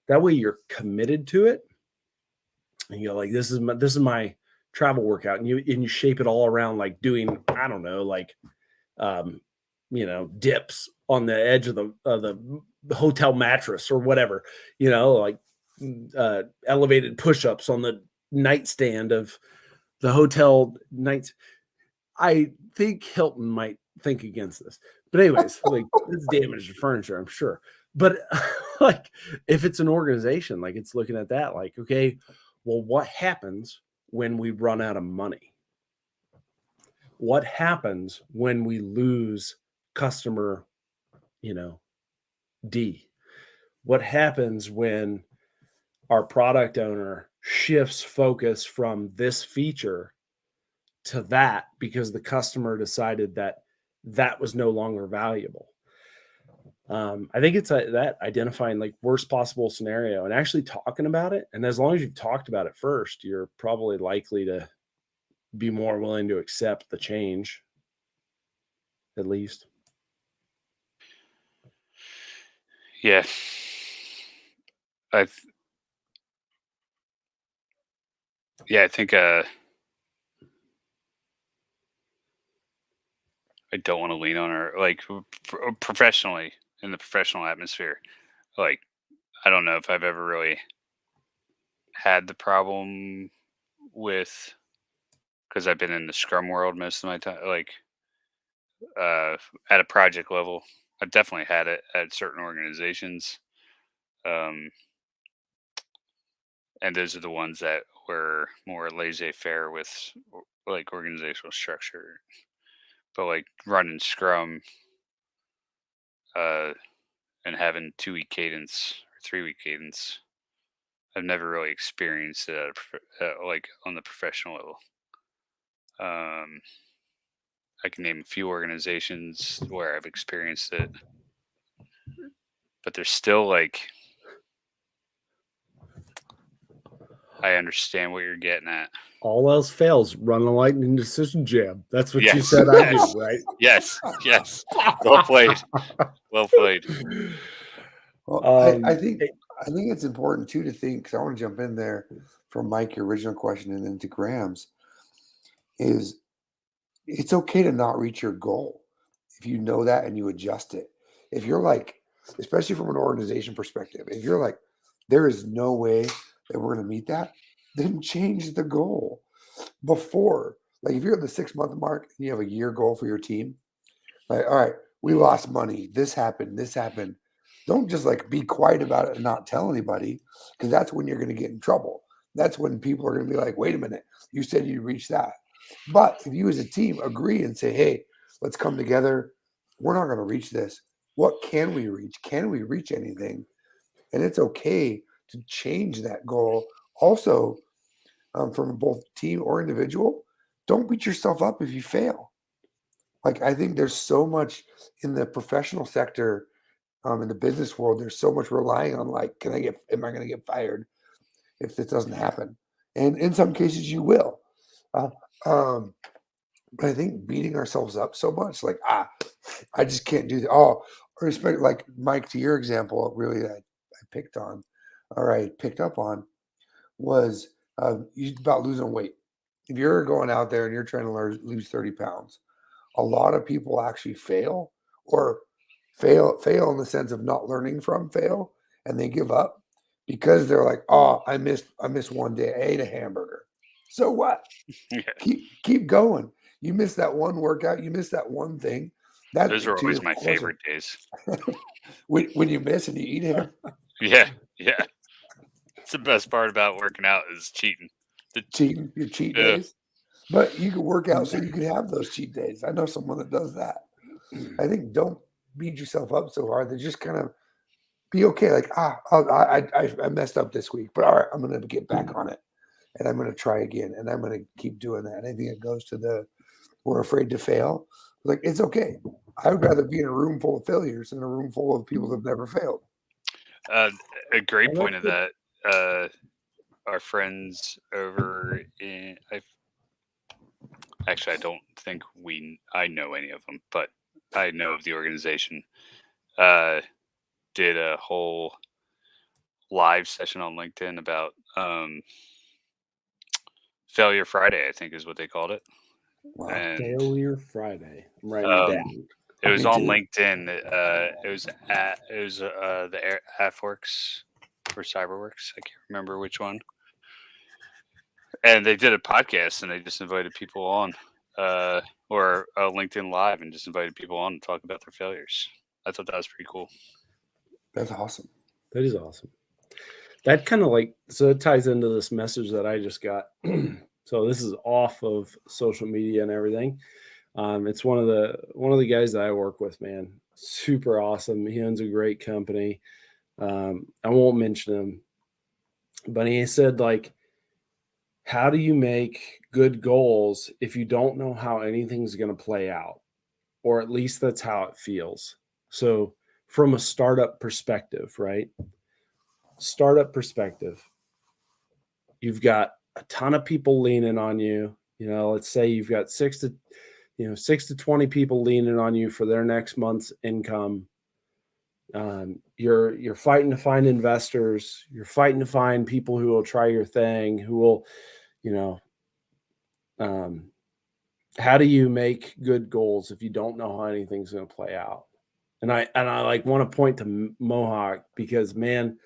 That way you're committed to it. And you're like, this is my travel workout. And you shape it all around like doing, I don't know, like, dips on the edge of the hotel mattress or whatever, like elevated push-ups on the nightstand of the hotel nights. I think Hilton might think against this, but anyways, like it's damaged furniture, I'm sure. But like if it's an organization, like it's looking at that, like, okay, well, what happens when we run out of money? what happens when we lose customer, D? What happens when our product owner shifts focus from this feature to that because the customer decided that was no longer valuable? I think it's that identifying like worst possible scenario and actually talking about it. And as long as you've talked about it first, you're probably likely to be more willing to accept the change, at least. Yeah. I think I don't want to lean on her, like professionally, in the professional atmosphere. Like, I don't know if I've ever really had the problem with, because I've been in the Scrum world most of my time, like at a project level. I've definitely had it at certain organizations. And those are the ones that were more laissez-faire with like organizational structure. But like running Scrum and having 2-week cadence or 3-week cadence, I've never really experienced it like on the professional level. I can name a few organizations where I've experienced it, but there's still like, I understand what you're getting at. All else fails, run a lightning decision jam. That's what you Yes. said I do, right? Yes. Well played. Well played. Well, I think it's important too to think, because I want to jump in there from Mike, your original question, and then to Graham's, is it's okay to not reach your goal if you know that and you adjust it. If you're like, especially from an organization perspective, if you're like, there is no way that we're going to meet that, then change the goal before. Like if you're at the 6-month mark and you have a year goal for your team, like, all right, we lost money. This happened. Don't just like be quiet about it and not tell anybody, because that's when you're going to get in trouble. That's when people are going to be like, wait a minute, you said you reached that. But if you as a team agree and say, hey, let's come together, we're not going to reach this. What can we reach? Can we reach anything? And it's okay to change that goal. Also, from both team or individual, don't beat yourself up if you fail. Like, I think there's so much in the professional sector, in the business world, there's so much relying on like, am I going to get fired if this doesn't happen? And in some cases you will. But I think beating ourselves up so much, like, I just can't do that. Oh, or especially like Mike, to your example, really that I picked on, or I picked up on, was about losing weight. If you're going out there and you're trying to lose 30 pounds, a lot of people actually fail in the sense of not learning from fail, and they give up because they're like, oh, I missed one day. I ate a hamburger. So what? Yeah. Keep going. You missed that one workout. You missed that one thing. Those are always my favorite days. when you miss and you eat it. Yeah. It's the best part about working out is cheating. Your cheat days. But you can work out so you can have those cheat days. I know someone that does that. I think don't beat yourself up so hard. They just kind of be okay. Like, I messed up this week, but all right, I'm going to get back on it, and I'm going to try again, and I'm going to keep doing that. And I think it goes to we're afraid to fail. Like, it's okay. I would rather be in a room full of failures than a room full of people that have never failed. A great point of that. Our friends over in, I don't think I know any of them, but I know of the organization. Did a whole live session on LinkedIn about Failure Friday, I think is what they called it. Wow. And Failure Friday. I'm writing it down. it was on LinkedIn. It was the AFWorks or CyberWorks. I can't remember which one. And they did a podcast, and they just invited people on, or a LinkedIn Live, and just invited people on to talk about their failures. I thought that was pretty cool. That's awesome. That is awesome. That kind of so it ties into this message that I just got. So this is off of social media and everything. It's one of the guys that I work with, man. Super awesome. He owns a great company. I won't mention him, but he said, like, how do you make good goals if you don't know how anything's going to play out? Or at least that's how it feels. So from a startup perspective, right? Startup perspective, you've got a ton of people leaning on you. Let's say you've got 6 to 20 people leaning on you for their next month's income. You're fighting to find investors. You're fighting to find people who will try your thing, who will, how do you make good goals if you don't know how anything's going to play out? And I like want to point to Mohawk because, man,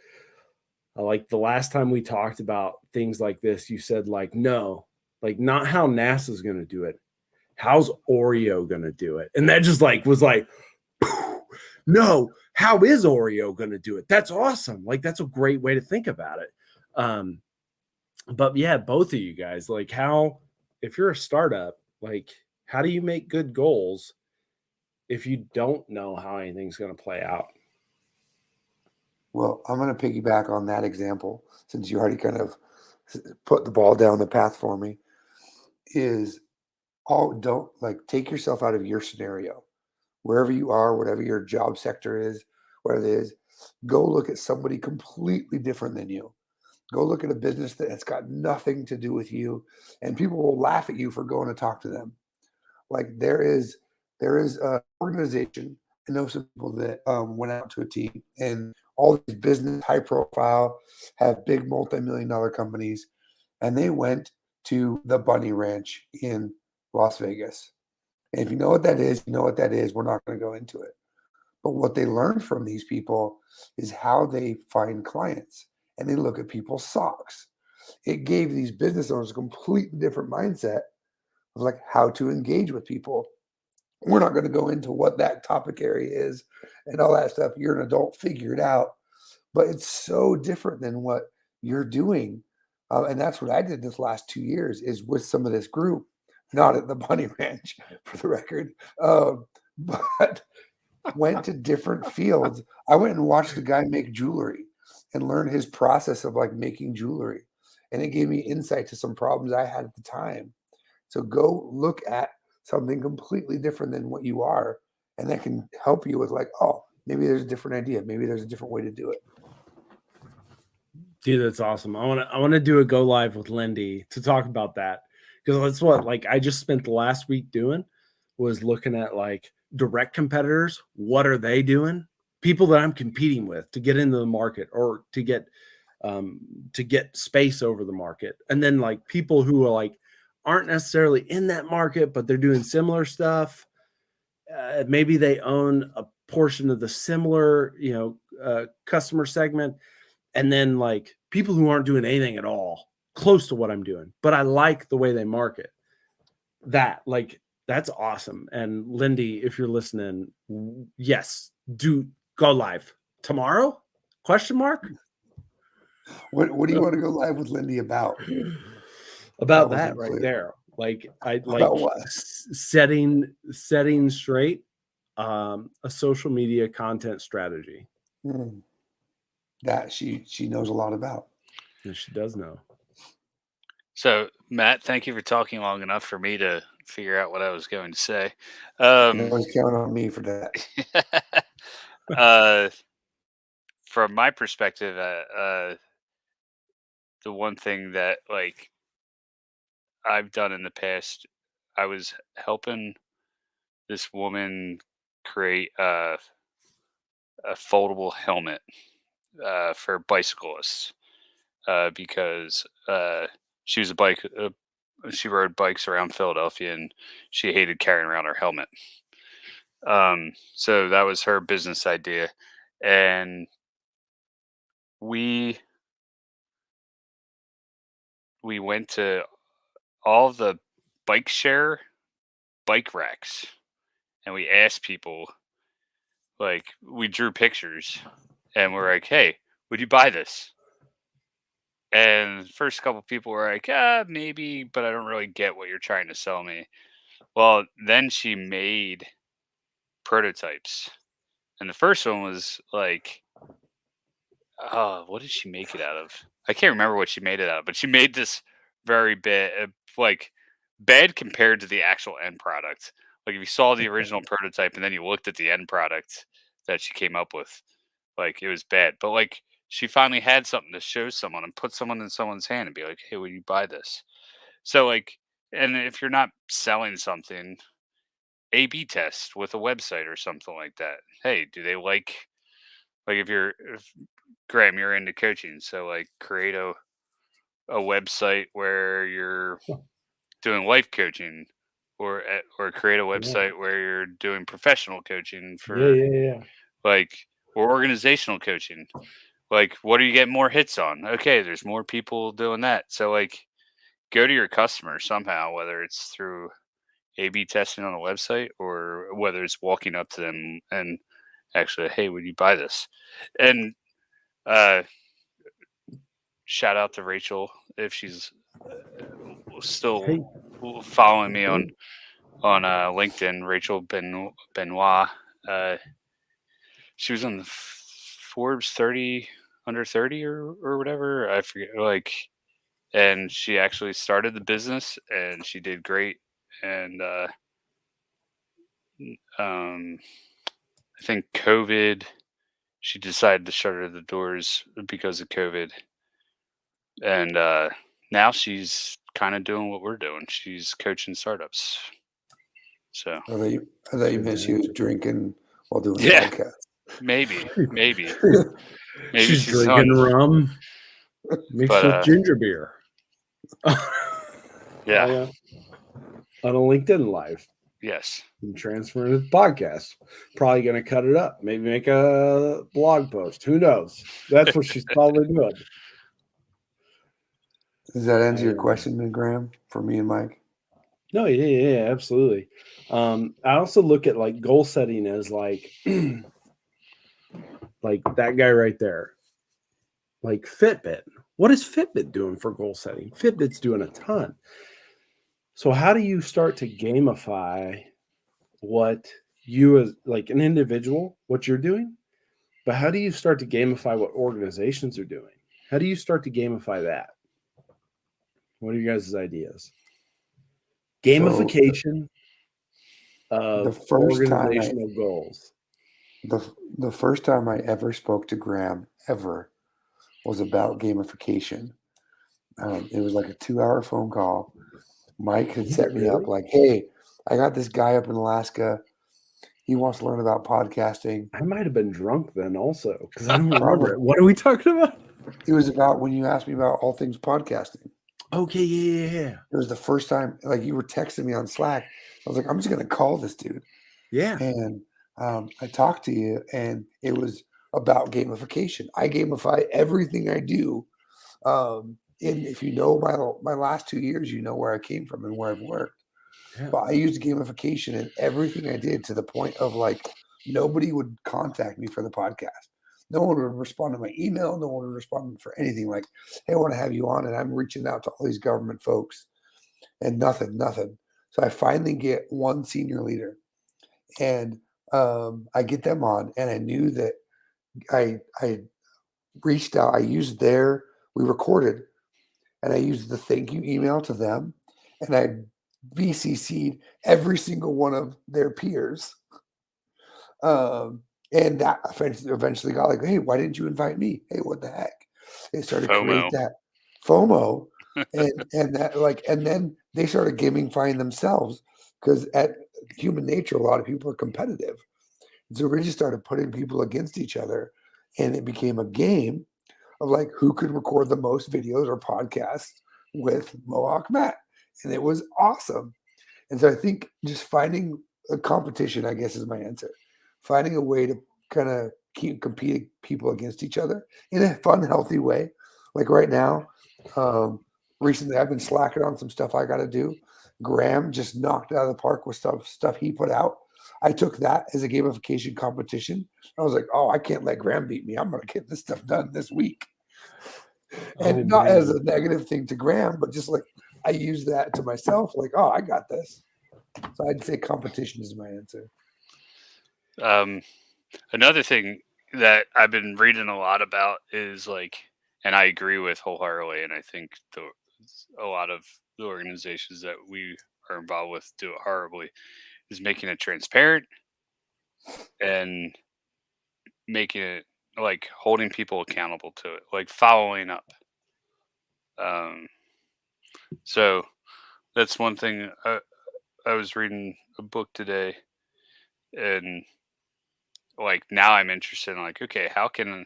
like the last time we talked about things like this, you said, like, no, like not how NASA's going to do it. How's Oreo going to do it? And that just like was like, no, how is Oreo going to do it? That's awesome. Like, that's a great way to think about it. But yeah, both of you guys, like, if you're a startup, like, how do you make good goals if you don't know how anything's going to play out? Well, I'm going to piggyback on that example since you already kind of put the ball down the path for me. Don't take yourself out of your scenario, wherever you are, whatever your job sector is, whatever it is. Go look at somebody completely different than you. Go look at a business that's got nothing to do with you, and people will laugh at you for going to talk to them. Like there is an organization. I know some people that went out to a team, and all these business, high profile, have big multi-million-dollar companies, and they went to the Bunny Ranch in Las Vegas. And if you know what that is, you know what that is. We're not going to go into it. But what they learned from these people is how they find clients, and they look at people's socks. It gave these business owners a completely different mindset of like how to engage with people. We're not going to go into what that topic area is and all that stuff. You're an adult, figure it out. But it's so different than what you're doing. And that's what I did this last 2 years is with some of this group, not at the Bunny Ranch for the record, but went to different fields. I went and watched the guy make jewelry and learn his process of like making jewelry. And it gave me insight to some problems I had at the time. So go look at something completely different than what you are. And that can help you with like, oh, maybe there's a different idea. Maybe there's a different way to do it. Dude, that's awesome. I want to do a go live with Lindy to talk about that. Because that's what like I just spent the last week doing was looking at like direct competitors. What are they doing? People that I'm competing with to get into the market or to get space over the market. And then like people who are like aren't necessarily in that market, but they're doing similar stuff. Maybe they own a portion of the similar, customer segment. And then like people who aren't doing anything at all close to what I'm doing, but I like the way they market that. Like, that's awesome. And Lindy, if you're listening, yes, do go live tomorrow? Question mark. What do you want to go live with Lindy about? About that right there. Like I like setting straight a social media content strategy. That she knows a lot about. And she does know. So, Matt, thank you for talking long enough for me to figure out what I was going to say. You can always count on me for that. From my perspective, the one thing that like I've done in the past, I was helping this woman create a foldable helmet for bicyclists because she was she rode bikes around Philadelphia and she hated carrying around her helmet. So that was her business idea, and we went to all the bike share bike racks and we asked people, like, we drew pictures and we're like, hey, would you buy this? And the first couple people were like, maybe, but I don't really get what you're trying to sell me. Well, then she made prototypes. And the first one was like, oh, what did she make it out of? I can't remember what she made it out of, but she made this very bad, like bad compared to the actual end product. Like if you saw the original prototype and then you looked at the end product that she came up with, like it was bad. But like she finally had something to show someone and put someone in someone's hand and be like, hey, will you buy this? So like, and if you're not selling something, A/B test with a website or something like that. Hey, do they like if Graham, you're into coaching, so like create a website where you're doing life coaching, or create a website where you're doing professional coaching for like or organizational coaching. Like, what are you getting more hits on? Okay, there's more people doing that. So like, go to your customer somehow, whether it's through A/B testing on a website or whether it's walking up to them and actually, hey, would you buy this? And shout out to Rachel if she's still following me on LinkedIn. Rachel Benoit. She was on the Forbes 30 under 30 or whatever. I forget. Like, and she actually started the business and she did great. And I think COVID, she decided to shutter the doors because of COVID. And now she's kind of doing what we're doing. She's coaching startups. So I thought you meant she was drinking while doing a Yeah. podcast. maybe she's drinking rum mixed with ginger beer. Yeah. On a LinkedIn Live. Yes. And transfer it to the podcast. Probably going to cut it up. Maybe make a blog post. Who knows? That's what she's probably doing. Does that answer your question, Graham, for me and Mike? No, yeah, absolutely. I also look at like goal setting as like like that guy right there. Like Fitbit. What is Fitbit doing for goal setting? Fitbit's doing a ton. So how do you start to gamify what you as like an individual, what you're doing? But how do you start to gamify what organizations are doing? How do you start to gamify that? What are you guys' ideas? Gamification of organizational goals. The first time I ever spoke to Graham ever was about gamification. It was like a 2-hour phone call. Mike had set me up like, hey, I got this guy up in Alaska. He wants to learn about podcasting. I might have been drunk then also because I don't remember it. What are we talking about? It was about when you asked me about all things podcasting. Okay, yeah. It was the first time, like you were texting me on Slack. I was like, I'm just going to call this dude. Yeah. And I talked to you, and it was about gamification. I gamify everything I do. And if you know my last 2 years, you know where I came from and where I've worked. Yeah. But I used gamification in everything I did to the point of like nobody would contact me for the podcast. No one would respond to my email. No one would respond for anything like, hey, I want to have you on. And I'm reaching out to all these government folks and nothing. So I finally get one senior leader and I get them on, and I knew that I reached out. We recorded, and I used the thank you email to them, and I VCC'd every single one of their peers. And that eventually got like, hey, why didn't you invite me? Hey, what the heck? They started to create that FOMO. and that like, and then they started gamifying themselves because at human nature, a lot of people are competitive. And so we just started putting people against each other, and it became a game of like who could record the most videos or podcasts with Mohawk Matt. And it was awesome. And so I think just finding a competition, I guess, is my answer. Finding a way to kind of keep competing people against each other in a fun, healthy way. Like right now, recently I've been slacking on some stuff I got to do. Graham just knocked out of the park with stuff he put out. I took that as a gamification competition. I was like, oh, I can't let Graham beat me. I'm going to get this stuff done this week. And not as a negative thing to Graham, but just like I use that to myself, like, oh, I got this. So I'd say competition is my answer. Another thing that I've been reading a lot about is and I agree with wholeheartedly, and I think a lot of the organizations that we are involved with do it horribly, is making it transparent and making it holding people accountable to it, following up. So that's one thing. I was reading a book today, and now I'm interested in okay, how can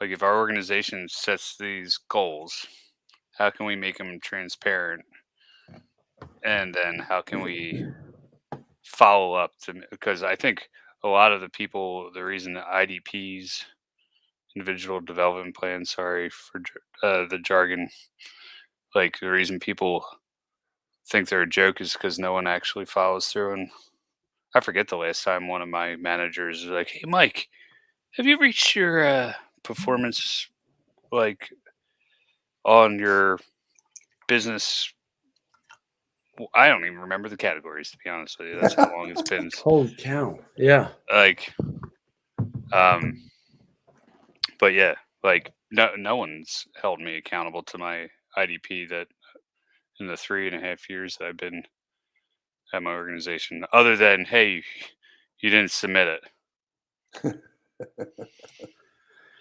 if our organization sets these goals, how can we make them transparent, and then how can we follow up because I think a lot of the reason that IDPs, individual development plans, sorry for the jargon, the reason people think they're a joke is because no one actually follows through. And I forget the last time one of my managers was like, "Hey, Mike, have you reached your performance on your business?" I don't even remember the categories, to be honest with you. That's how long it's been. Holy cow! Yeah. But yeah, no one's held me accountable to my IDP that in the 3.5 years that I've been at my organization, other than, hey, you didn't submit it.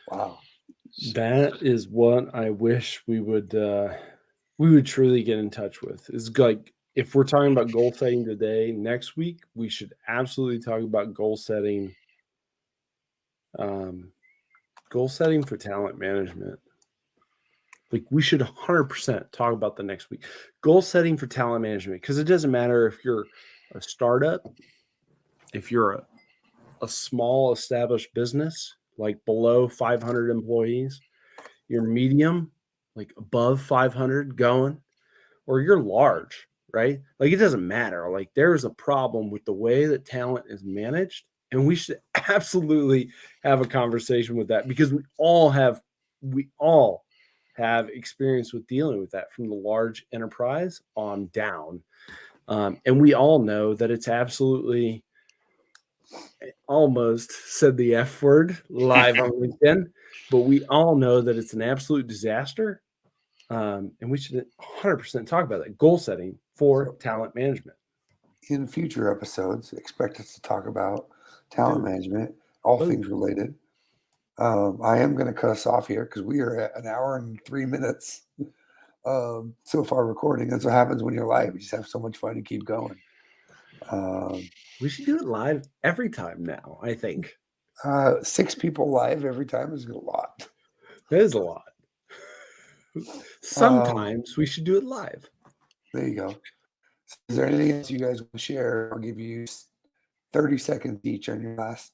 Wow. That is what I wish we would truly get in touch with. Is if we're talking about goal setting today, next week we should absolutely talk about goal setting. Goal setting for talent management. We should 100% talk about the next week. Goal setting for talent management, because it doesn't matter if you're a startup, if you're a small established business, below 500 employees, you're medium, above 500 going, or you're large, right? It doesn't matter. There is a problem with the way that talent is managed, and we should absolutely have a conversation with that, because we all have experience with dealing with that from the large enterprise on down. And we all know that it's absolutely, almost said the F word live on LinkedIn, but we all know that it's an absolute disaster. And we should 100% talk about that. Goal setting for talent management. In future episodes, expect us to talk about talent management, all things related. I am going to cut us off here because we are at 1 hour and 3 minutes so far recording. That's what happens when you're live. You just have so much fun and keep going. We should do it live every time now, I think. 6 people live every time is a lot. That is a lot. Sometimes we should do it live. There you go. So is there anything else you guys want to share? I'll give you 30 seconds each on your last.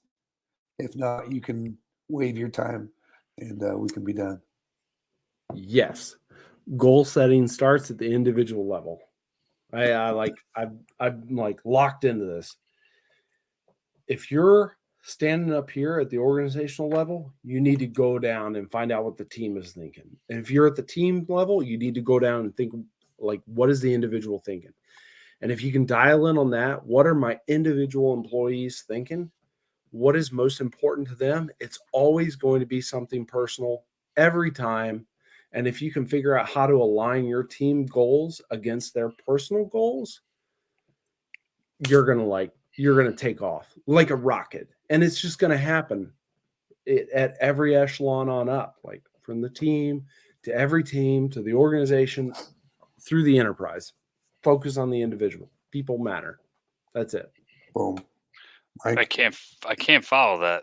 If not, you can waive your time and we can be done. Yes. Goal setting starts at the individual level. I'm locked into this. If you're standing up here at the organizational level, you need to go down and find out what the team is thinking. And if you're at the team level, you need to go down and think, what is the individual thinking? And if you can dial in on that, what are my individual employees thinking? What is most important to them? It's always going to be something personal every time. And if you can figure out how to align your team goals against their personal goals, you're going to take off like a rocket. And it's just going to happen at every echelon on up, from the team to every team to the organization through the enterprise. Focus on the individual. People matter. That's it. Boom. Mike? I can't follow that.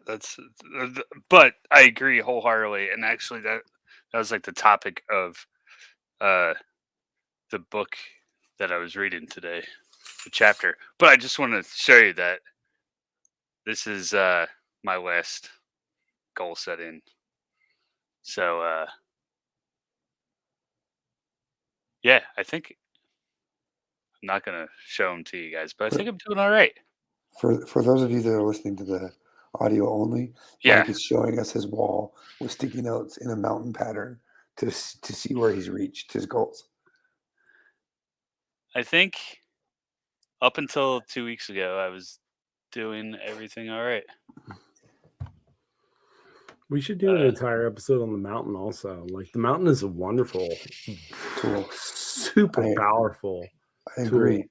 But I agree wholeheartedly. And actually, that was the topic of the book that I was reading today, the chapter. But I just want to show you that this is my last goal setting. So yeah, I think I'm not going to show them to you guys, but I think I'm doing all right. For those of you that are listening to the audio only, Mike is showing us his wall with sticky notes in a mountain pattern to see where he's reached his goals. I think Up until 2 weeks ago, I was doing everything all right. We should do an entire episode on the mountain also. Like the mountain is a wonderful Tool. super powerful I agree.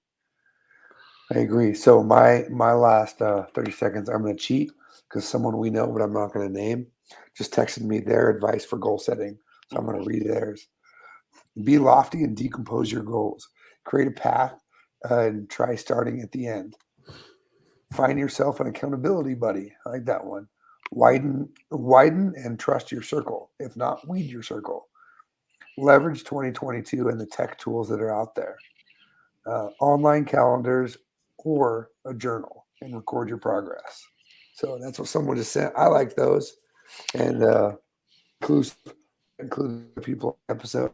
I agree. So my last 30 seconds, I'm going to cheat because someone we know, but I'm not going to name, just texted me their advice for goal setting. So I'm going to read theirs. Be lofty and decompose your goals. Create a path and try starting at the end. Find yourself an accountability buddy. I like that one. Widen and trust your circle. If not, weed your circle. Leverage 2022 and the tech tools that are out there. Online calendars or a journal and record your progress. So that's what someone just sent. I like those. And include the people episode.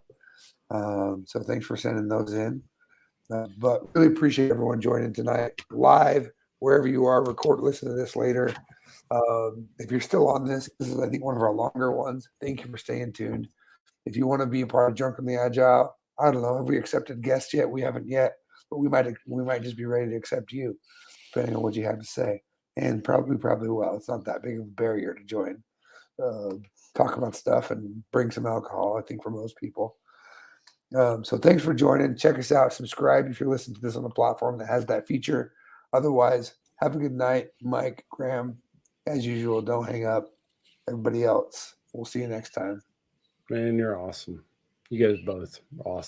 So thanks for sending those in. But really appreciate everyone joining tonight live, wherever you are. Listen to this later. If you're still on this is, I think, one of our longer ones. Thank you for staying tuned. If you want to be a part of Drunkenly Agile, I don't know. Have we accepted guests yet? We haven't yet, but we might just be ready to accept you, depending on what you have to say. And probably will. It's not that big of a barrier to join. Talk about stuff and bring some alcohol, I think, for most people. So thanks for joining. Check us out. Subscribe if you're listening to this on a platform that has that feature. Otherwise, have a good night. Mike, Graham, as usual, don't hang up. Everybody else, we'll see you next time. Man, you're awesome. You guys both are awesome.